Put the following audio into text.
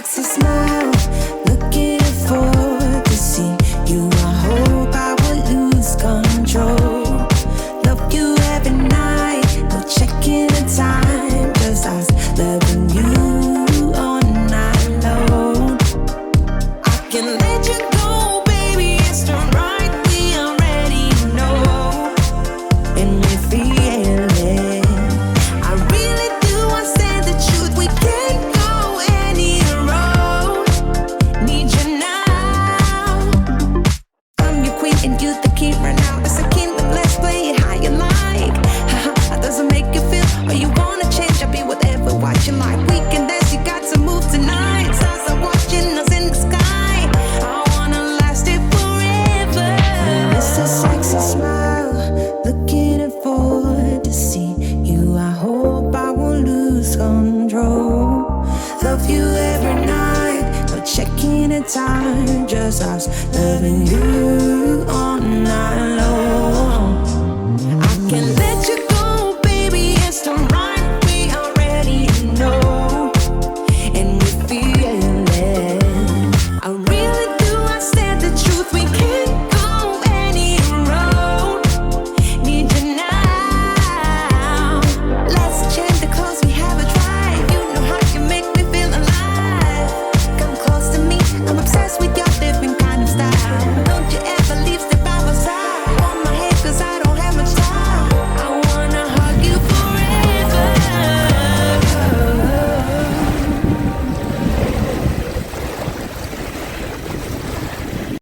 sexy smile, looking forward to see you. I hope I will lose control. Love you every night, no checking the time, just us loving you all night long. I can let you go, baby, it's the right we already know, and we feel it. I really do, I say the truth, we can't go any road. Need you now. I'm your queen and you the king right now. It's a kingdom, let's play it how you like. How does it make you feel? Or you wanna change? I'll be whatever, what you like. We can dance, you got to move tonight. Stars are watching us in the sky. I wanna last it forever. It's a sexy smile, looking forward to see you. I hope I won't lose control. Love you every night, no checking the time, just us loving you all night.